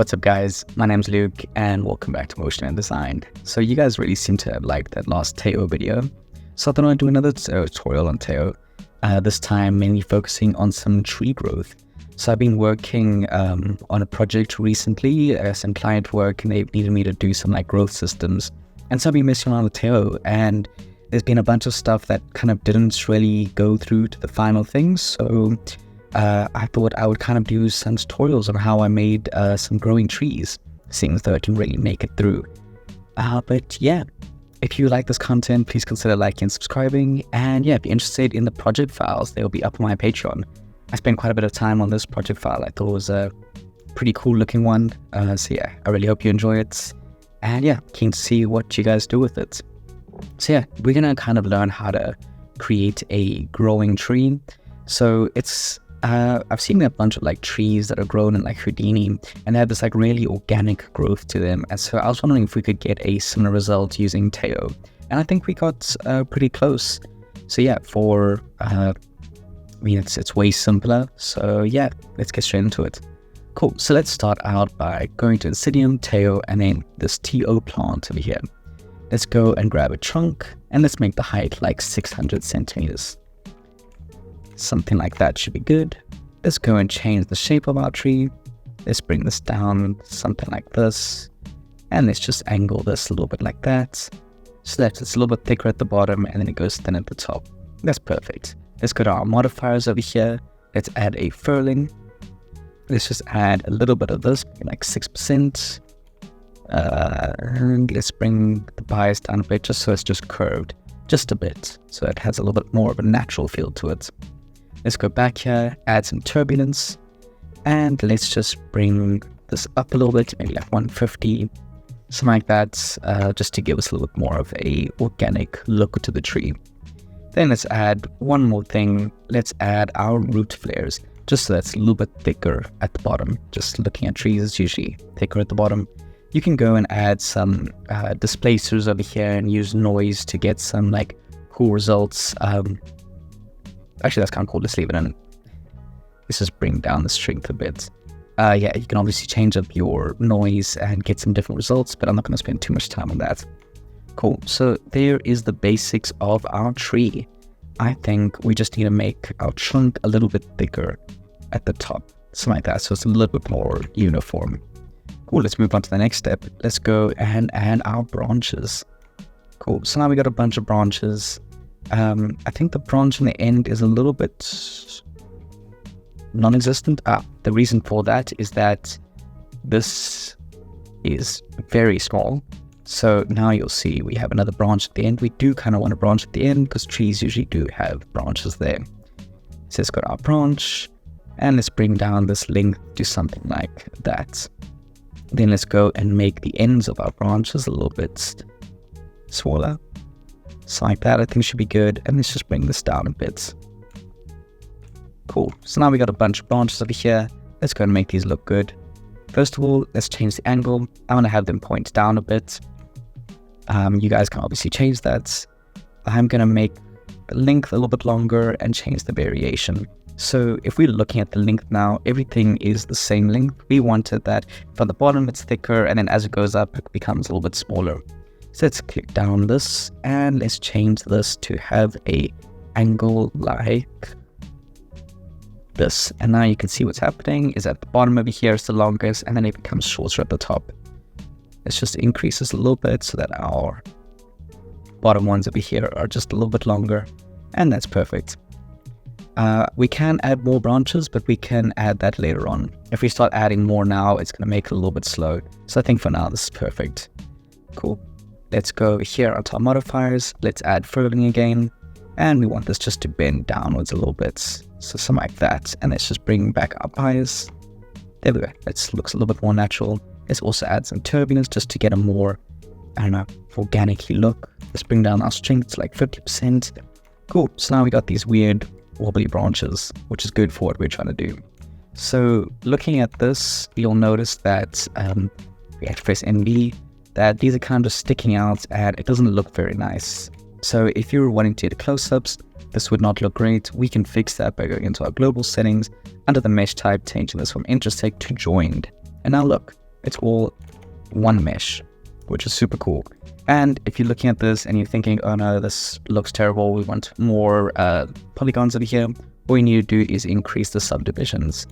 What's up guys, my name's Luke and welcome back to Motion and Design. So you guys really seem to have liked that last Taio video, so I thought I'd do another tutorial on Taio, this time mainly focusing on some tree growth. So I've been working on a project recently, some client work, and they needed me to do some growth systems. And so I've been messing around with Taio, and there's been a bunch of stuff that kind of didn't really go through to the final thing. So I thought I would kind of do some tutorials on how I made some growing trees, seeing though I didn't really make it through. But yeah, if you like this content, please consider liking and subscribing. And yeah, if you're interested in the project files, they'll be up on my Patreon. I spent quite a bit of time on this project file. I thought it was a pretty cool looking one. So yeah, I really hope you enjoy it. And yeah, keen to see what you guys do with it. So yeah, we're gonna kind of learn how to create a growing tree. So it's I've seen a bunch of trees that are grown in Houdini, and they have this really organic growth to them. And so I was wondering if we could get a similar result using Taio, and I think we got pretty close. So yeah, it's way simpler. So yeah, let's get straight into it. Cool. So let's start out by going to Insidium, Taio, and then this TO plant over here. Let's go and grab a trunk, and let's make the height 600 centimeters. Something like that should be good. Let's go and change the shape of our tree. Let's bring this down, something like this. And let's just angle this a little bit like that, so that it's a little bit thicker at the bottom and then it goes thin at the top. That's perfect. Let's go to our modifiers over here. Let's add a furling. Let's just add a little bit of this, 6%. And let's bring the bias down a bit just so it's just curved, just a bit, so it has a little bit more of a natural feel to it. Let's go back here, add some turbulence, and let's just bring this up a little bit, maybe 150, something like that, just to give us a little bit more of a organic look to the tree. Then let's add one more thing. Let's add our root flares, just so that's a little bit thicker at the bottom. Just looking at trees, it's usually thicker at the bottom. You can go and add some displacers over here and use noise to get some cool results. Actually, that's kind of cool. Let's leave it in. Let's just bring down the strength a bit. Yeah, you can obviously change up your noise and get some different results, but I'm not going to spend too much time on that. Cool. So there is the basics of our tree. I think we just need to make our trunk a little bit thicker at the top, something like that, so it's a little bit more uniform. Cool. Let's move on to the next step. Let's go and add our branches. Cool. So now we got a bunch of branches. I think the branch in the end is a little bit non-existent. The reason for that is that this is very small. So now you'll see we have another branch at the end. We do kind of want a branch at the end because trees usually do have branches there. So let's go to our branch and let's bring down this length to something like that. Then let's go and make the ends of our branches a little bit smaller. So like that, I think should be good. And let's just bring this down a bit. Cool. So now we got a bunch of branches over here. Let's go and make these look good. First of all, let's change the angle. I want to have them point down a bit. You guys can obviously change that. I'm going to make the length a little bit longer and change the variation. So if we're looking at the length now, everything is the same length. We wanted that from the bottom it's thicker, and then as it goes up, it becomes a little bit smaller. So let's click down this, and let's change this to have a angle like this. And now you can see what's happening is at the bottom over here is the longest, and then it becomes shorter at the top. Let's just increase this a little bit so that our bottom ones over here are just a little bit longer, and that's perfect. We can add more branches, but we can add that later on. If we start adding more now, it's going to make it a little bit slow. So I think for now, this is perfect. Cool. Let's go here onto our modifiers. Let's add furling again. And we want this just to bend downwards a little bit. So something like that. And let's just bring back our bias. There we go. It looks a little bit more natural. Let's also add some turbulence just to get a more, organic look. Let's bring down our strength to 50%. Cool. So now we got these weird wobbly branches, which is good for what we're trying to do. So looking at this, you'll notice that we have to press NV, that these are kind of sticking out and it doesn't look very nice. So if you're wanting to do close-ups, this would not look great. We can fix that by going into our global settings, under the mesh type, changing this from intersect to joined. And now look, It's all one mesh, which is super cool. And if you're looking at this and you're thinking, oh no, this looks terrible, we want more polygons over here, all you need to do is increase the subdivisions.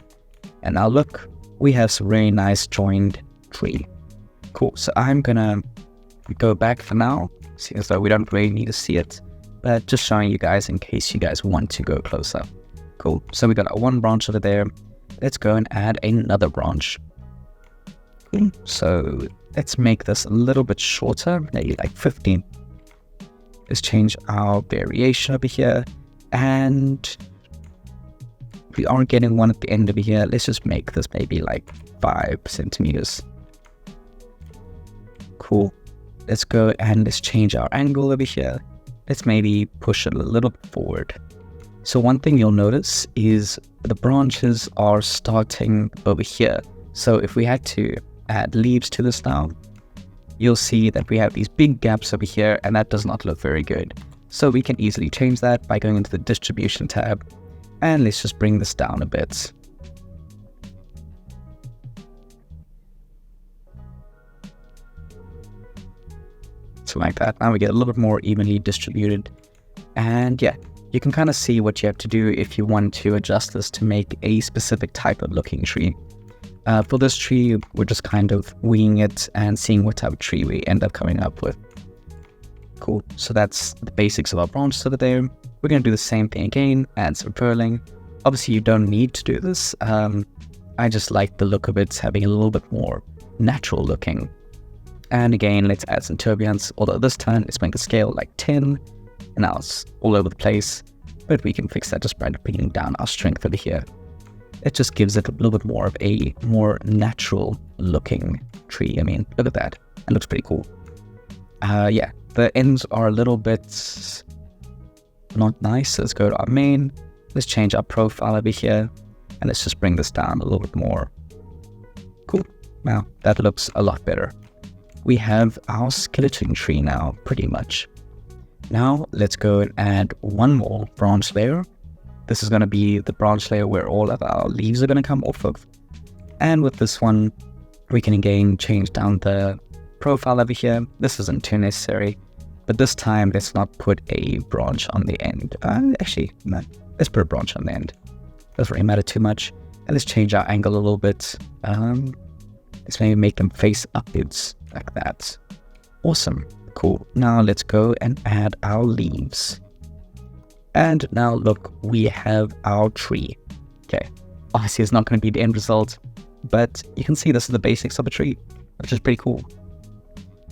And now look, we have some really nice joined tree. Cool, so I'm gonna go back for now, seeing as though we don't really need to see it, but just showing you guys in case you guys want to go closer. Cool, so we got our one branch over there. Let's go and add another branch. Cool. So let's make this a little bit shorter, maybe like 15. Let's change our variation over here, and we aren't getting one at the end over here. Let's just make this maybe like 5 centimeters. Cool. Let's go and let's change our angle over here. Let's maybe push it a little forward. So one thing you'll notice is the branches are starting over here. So if we had to add leaves to this now, you'll see that we have these big gaps over here, and that does not look very good. So we can easily change that by going into the distribution tab, and let's just bring this down a bit. So like that. Now we get a little bit more evenly distributed. And yeah, you can kind of see what you have to do if you want to adjust this to make a specific type of looking tree. For this tree, we're just kind of winging it and seeing what type of tree we end up coming up with. Cool, so that's the basics of our branch over there. We're going to do the same thing again, add some furling. Obviously, you don't need to do this. I just like the look of it having a little bit more natural looking. And again, let's add some turbulence, although this time let's make the scale like 10. And now it's all over the place, but we can fix that just by bringing down our strength over here. It just gives it a little bit more of a more natural looking tree. I mean, look at that. It looks pretty cool. Yeah, the ends are a little bit not nice. So let's go to our main. Let's change our profile over here. And let's just bring this down a little bit more. Cool. Wow, that looks a lot better. We have our skeleton tree now, pretty much. Now let's go and add one more branch layer. This is going to be the branch layer where all of our leaves are going to come off of. And with this one, we can again change down the profile over here. This isn't too necessary, but this time let's not put a branch on the end. Actually, no, let's put a branch on the end. Doesn't really matter too much. And let's change our angle a little bit. Let's maybe make them face upwards like that. Awesome. Cool. Now let's go and add our leaves. And now look, we have our tree. Okay, obviously it's not going to be the end result, but you can see this is the basics of a tree, which is pretty cool.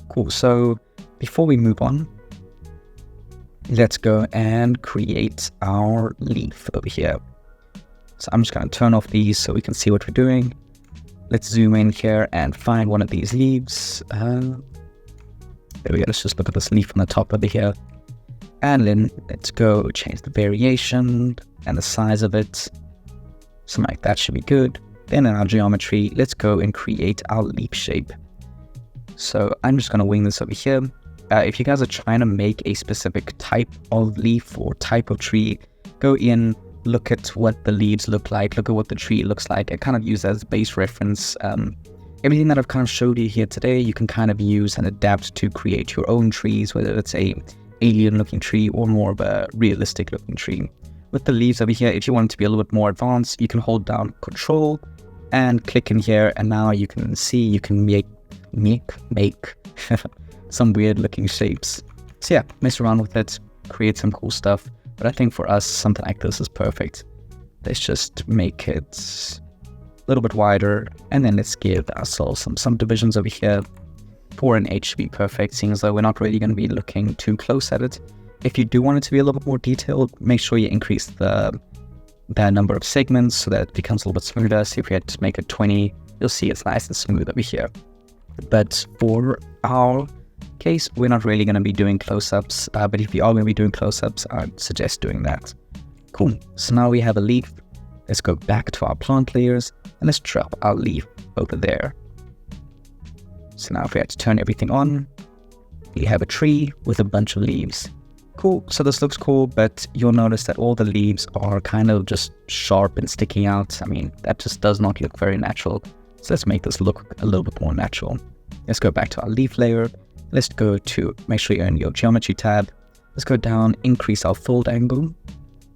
Cool, so before we move on, let's go and create our leaf over here. So I'm just going to turn off these so we can see what we're doing. Let's zoom in here and find one of these leaves. There we go, let's just look at this leaf on the top over here. And then let's go change the variation and the size of it. Something like that should be good. Then in our geometry, let's go and create our leaf shape. So I'm just going to wing this over here. If you guys are trying to make a specific type of leaf or type of tree, go in, look at what the leaves look like, look at what the tree looks like, and kind of use that as base reference. Everything that I've kind of showed you here today, you can kind of use and adapt to create your own trees, whether it's a alien looking tree or more of a realistic looking tree. With the leaves over here, if you want it to be a little bit more advanced, you can hold down Control and click in here, and now you can see you can make some weird looking shapes. So yeah, mess around with it, create some cool stuff. But I think for us, something like this is perfect. Let's just make it a little bit wider, and then let's give ourselves some subdivisions over here. 4 and 8 should be perfect, seeing as though we're not really going to be looking too close at it. If you do want it to be a little bit more detailed, make sure you increase the number of segments so that it becomes a little bit smoother. So if we had to make it 20, you'll see it's nice and smooth over here. But for our case, we're not really going to be doing close-ups, but if you are going to be doing close-ups, I'd suggest doing that. Cool. So now we have a leaf. Let's go back to our plant layers, and let's drop our leaf over there. So now if we had to turn everything on, we have a tree with a bunch of leaves. Cool, so this looks cool, but you'll notice that all the leaves are kind of just sharp and sticking out. I mean, that just does not look very natural. So let's make this look a little bit more natural. Let's go back to our leaf layer. Let's go to, make sure you're in your geometry tab. Let's go down, increase our fold angle,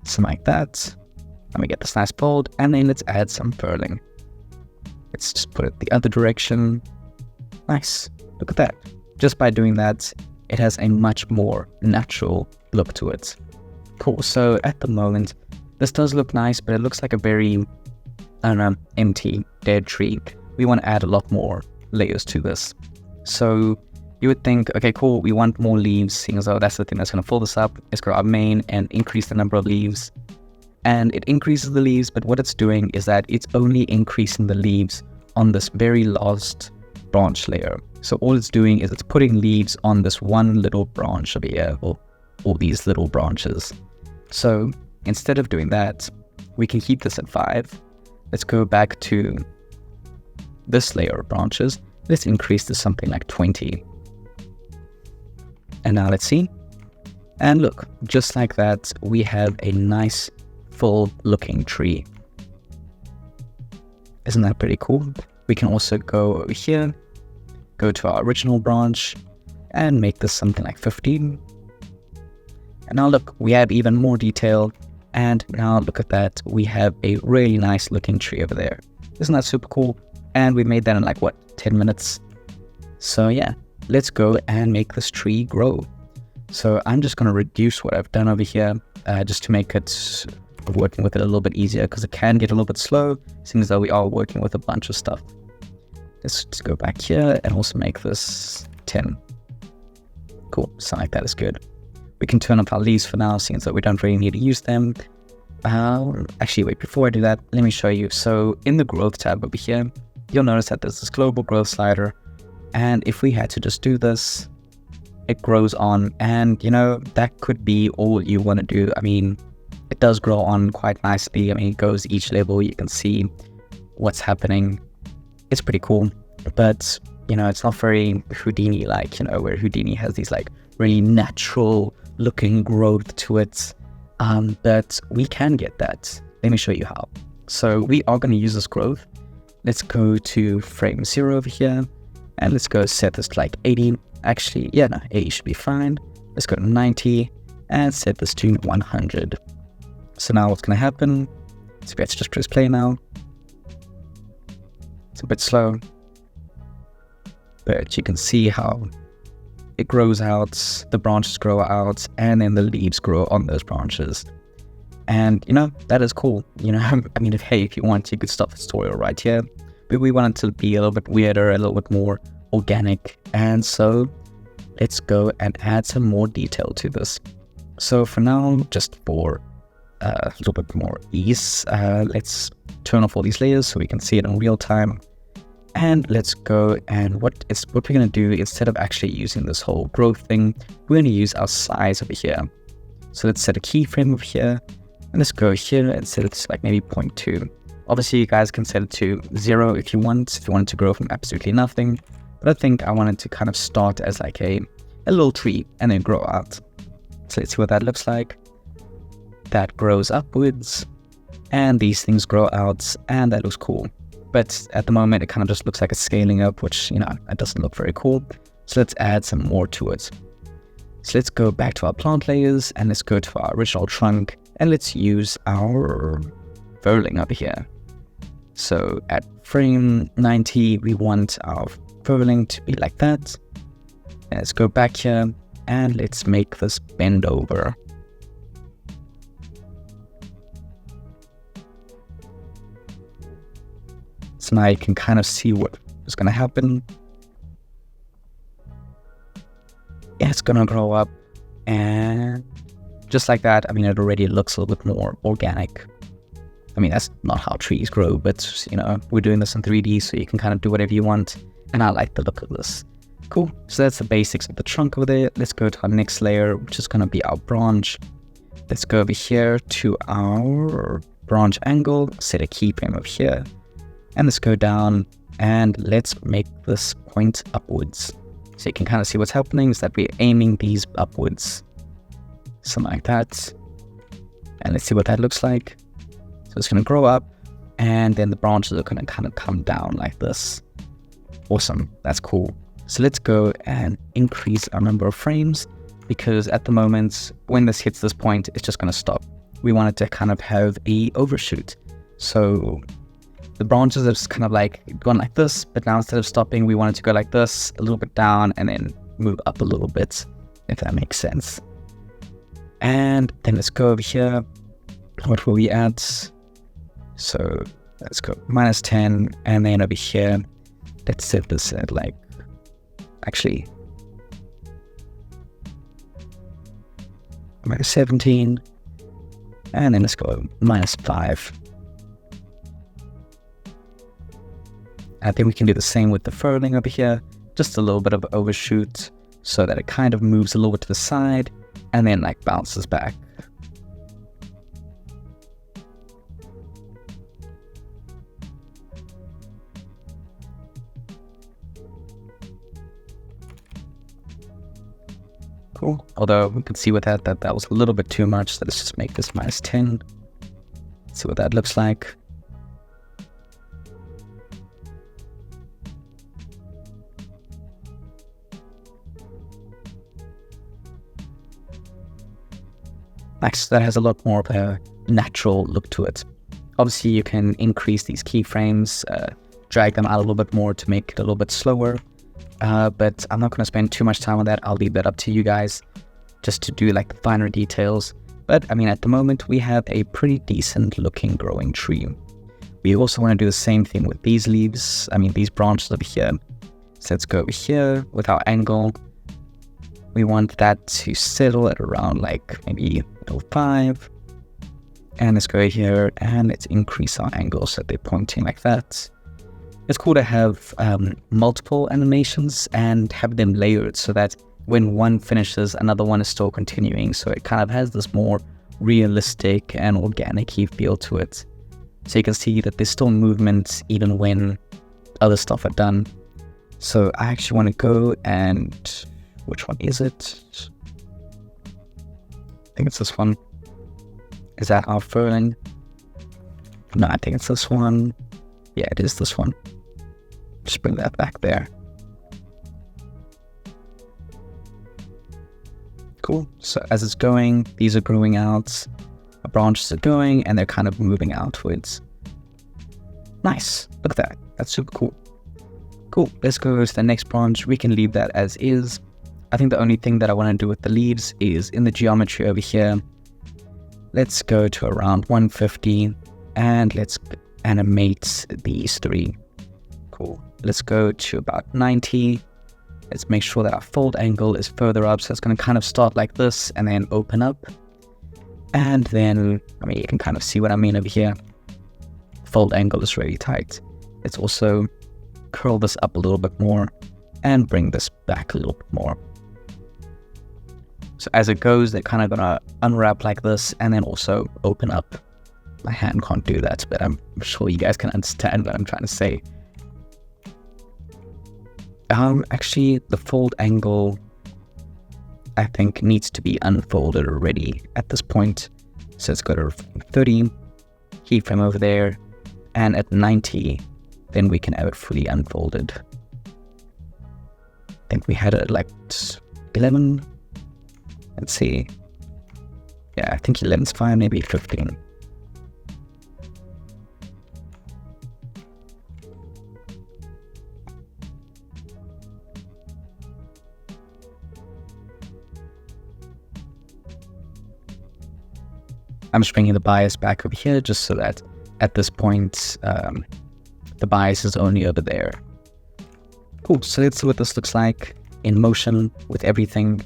something like that. And we get this nice fold, and then let's add some furling. Let's just put it the other direction. Nice, look at that. Just by doing that, it has a much more natural look to it. Cool, so at the moment, this does look nice, but it looks like a very, I don't know, empty, dead tree. We want to add a lot more layers to this. So you would think, okay, cool, we want more leaves, seeing as though that's the thing that's going to fill this up. Let's go our main and increase the number of leaves. And it increases the leaves, but what it's doing is that it's only increasing the leaves on this very last branch layer. So all it's doing is it's putting leaves on this one little branch over here, or all these little branches. So instead of doing that, we can keep this at 5. Let's go back to this layer of branches. Let's increase to something like 20. And now let's see. And look, just like that, we have a nice full looking tree. Isn't that pretty cool? We can also go over here, go to our original branch and make this something like 15. And now look, we have even more detail. And now look at that, we have a really nice looking tree over there. Isn't that super cool? And we made that in like, what, 10 minutes? So yeah, let's go and make this tree grow. So I'm just going to reduce what I've done over here just to make it working with it a little bit easier, because it can get a little bit slow, seeing as though we are working with a bunch of stuff. Let's just go back here and also make this 10. Cool, something like that is good. We can turn off our leaves for now, seeing as though we don't really need to use them. Actually, wait, before I do that, let me show you. So in the growth tab over here, you'll notice that there's this global growth slider. And if we had to just do this, it grows on, and you know, that could be all you want to do. I mean, it does grow on quite nicely. I mean, it goes each level, you can see what's happening. It's pretty cool, but you know, it's not very Houdini like, you know, where Houdini has these like really natural looking growth to it. But we can get that. Let me show you how. So we are going to use this growth. Let's go to frame 0 over here, and let's go set this to like 80. Actually, yeah, no, 80 should be fine. Let's go to 90 and set this to 100. So now what's going to happen? So let's just press play now. It's a bit slow, but you can see how it grows out, the branches grow out, and then the leaves grow on those branches. And you know, that is cool. You know, I mean, if you want, you could stop the tutorial right here, but we want it to be a little bit weirder, a little bit more organic. And so let's go and add some more detail to this. So for now, just for a little bit more ease, let's turn off all these layers so we can see it in real time. And let's go, and what we're going to do, instead of actually using this whole growth thing, we're going to use our size over here. So let's set a keyframe over here, and let's go here and set it to like maybe 0.2. Obviously you guys can set it to 0 if you want it to grow from absolutely nothing, but I think I wanted to kind of start as like a little tree and then grow out. So let's see what that looks like. That grows upwards, and these things grow out, and that looks cool. But at the moment, it kind of just looks like a scaling up, which, you know, it doesn't look very cool. So let's add some more to it. So let's go back to our plant layers, and let's go to our original trunk, and let's use our furling over here. So at frame 90, we want our furling to be like that. And let's go back here, and let's make this bend over. So now you can kind of see what is going to happen. Yeah, it's going to grow up, and just like that, I mean, it already looks a little bit more organic. I mean, that's not how trees grow, but you know, we're doing this in 3D, so you can kind of do whatever you want. And I like the look of this. Cool. So that's the basics of the trunk over there. Let's go to our next layer, which is going to be our branch. Let's go over here to our branch angle, set a keyframe over here. And let's go down, and let's make this point upwards. So you can kind of see what's happening is that we're aiming these upwards. Something like that. And let's see what that looks like. So it's going to grow up, and then the branches are going to kind of come down like this. Awesome, that's cool. So let's go and increase our number of frames, because at the moment when this hits this point, it's just going to stop. We want it to kind of have a overshoot. So the branches are just kind of like gone like this, but now instead of stopping, we want it to go like this, a little bit down, and then move up a little bit, if that makes sense. And then let's go over here. What were we at? So let's go -10, and then over here, let's set this at like, actually, -17, and then let's go -5. I think we can do the same with the furling over here, just a little bit of overshoot so that it kind of moves a little bit to the side and then like bounces back. Cool. Although we can see with that was a little bit too much, so let's just make this -10. See what that looks like. Nice, that has a lot more of a natural look to it. Obviously you can increase these keyframes, drag them out a little bit more to make it a little bit slower, but I'm not going to spend too much time on that. I'll leave that up to you guys just to do like the finer details. But I mean, at the moment we have a pretty decent looking growing tree. We also want to do the same thing with these leaves, I mean these branches over here. So let's go over here with our angle. We want that to settle at around like maybe 5. And let's go here and let's increase our angle so they're pointing like that. It's cool to have multiple animations and have them layered so that when one finishes, another one is still continuing. So it kind of has this more realistic and organic-y feel to it. So you can see that there's still movement even when other stuff are done. So I actually want to go and... which one is it? I think it's this one. Is that our furling? No, I think it's this one. Yeah, it is this one. Just bring that back there. Cool. So as it's going, these are growing out. Our branches are going, and they're kind of moving outwards. Nice. Look at that. That's super cool. Cool. Let's go to the next branch. We can leave that as is. I think the only thing that I want to do with the leaves is in the geometry over here. Let's go to around 150 and let's animate these 3. Cool. Let's go to about 90. Let's make sure that our fold angle is further up. So it's going to kind of start like this and then open up. And then, I mean, you can kind of see what I mean over here. Fold angle is really tight. Let's also curl this up a little bit more and bring this back a little bit more. So as it goes, they're kind of going to unwrap like this and then also open up. My hand can't do that, but I'm sure you guys can understand what I'm trying to say. Actually, the fold angle, I think, needs to be unfolded already at this point. So let's go to 30, keyframe over there, and at 90, then we can have it fully unfolded. I think we had it at like 11. Let's see. Yeah, I think 11's fine, maybe 15. I'm just bringing the bias back over here just so that at this point, the bias is only over there. Cool, so let's see what this looks like in motion with everything.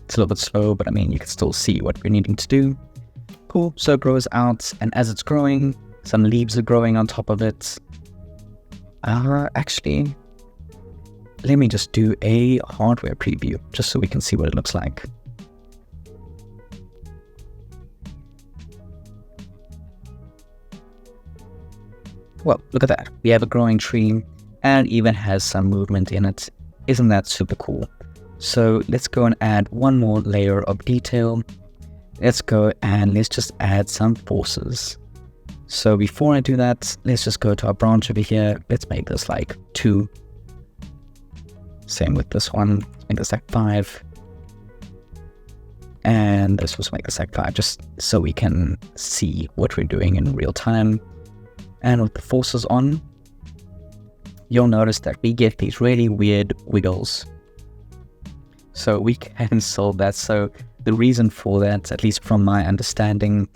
It's a little bit slow, but I mean, you can still see what we're needing to do. Cool, so it grows out, and as it's growing, some leaves are growing on top of it. Actually, let me just do a hardware preview, just so we can see what it looks like. Well, look at that. We have a growing tree, and it even has some movement in it. Isn't that super cool? So let's go and add one more layer of detail. Let's go and let's just add some forces. So before I do that, let's just go to our branch over here. Let's make this like 2. Same with this one. Let's make this like 5. And let's also make this like 5, just so we can see what we're doing in real time. And with the forces on, you'll notice that we get these really weird wiggles. So we can solve that. So the reason for that, at least from my understanding,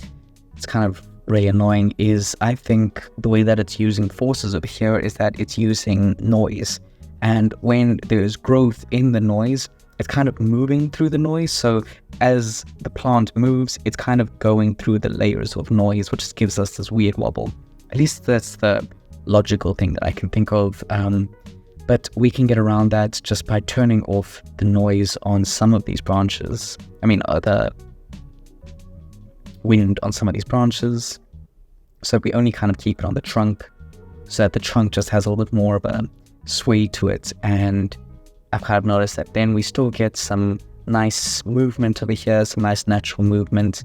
it's kind of really annoying, is I think the way that it's using forces over here is that it's using noise. And when there's growth in the noise, it's kind of moving through the noise. So as the plant moves, it's kind of going through the layers of noise, which just gives us this weird wobble. At least that's the logical thing that I can think of. But we can get around that just by turning off the noise on some of these branches. The wind on some of these branches. So we only kind of keep it on the trunk, so that the trunk just has a little bit more of a sway to it. And I've kind of noticed that then we still get some nice movement over here, some nice natural movement.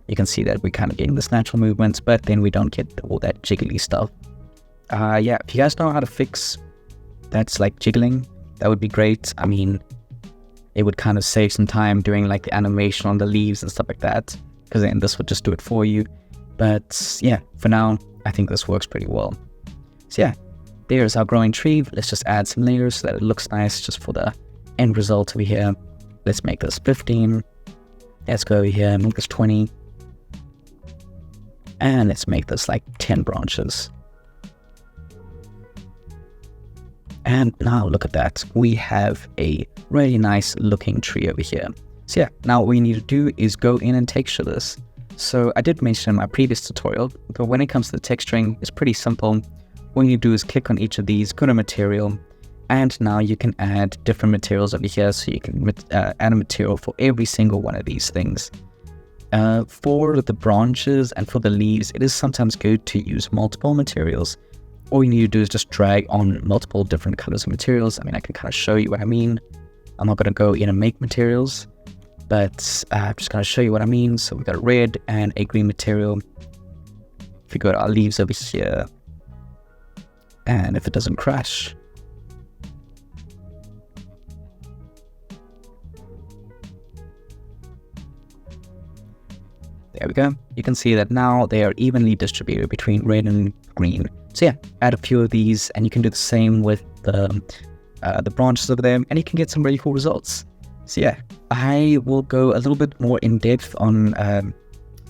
You can see that we're kind of getting this natural movement, but then we don't get all that jiggly stuff. If you guys know how to fix that's like jiggling, that would be great. It would kind of save some time doing like the animation on the leaves and stuff like that, because then this would just do it for you. But yeah, for now, I think this works pretty well. So yeah, there's our growing tree. Let's just add some layers so that it looks nice just for the end result over here. Let's make this 15. Let's go over here and make this 20. And let's make this like 10 branches. And now look at that. We have a really nice looking tree over here. So yeah, now what we need to do is go in and texture this. So I did mention in my previous tutorial, but when it comes to the texturing, it's pretty simple. What you do is click on each of these, go to material, and now you can add different materials over here. So you can add a material for every single one of these things. For the branches and for the leaves, it is sometimes good to use multiple materials. All you need to do is just drag on multiple different colors of materials. I can kind of show you what I mean. I'm not going to go in and make materials, but I'm just going to show you what I mean. So we've got a red and a green material. If you go to our leaves over here, and if it doesn't crash, there we go. You can see that now they are evenly distributed between red and green. So yeah, add a few of these, and you can do the same with the branches over there, and you can get some really cool results. So yeah, I will go a little bit more in depth on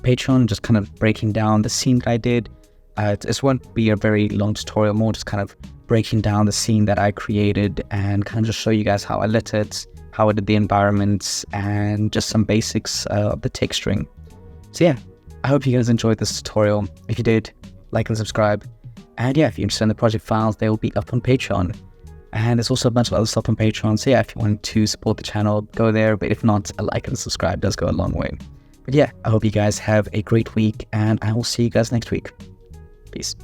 Patreon, just kind of breaking down the scene that I did. This won't be a very long tutorial, more just kind of breaking down the scene that I created and kind of just show you guys how I lit it, how I did the environments, and just some basics of the texturing. So yeah, I hope you guys enjoyed this tutorial. If you did, like and subscribe. And yeah, if you're interested in the project files, they will be up on Patreon. And there's also a bunch of other stuff on Patreon. So yeah, if you want to support the channel, go there. But if not, a like and subscribe does go a long way. But yeah, I hope you guys have a great week, and I will see you guys next week. Peace.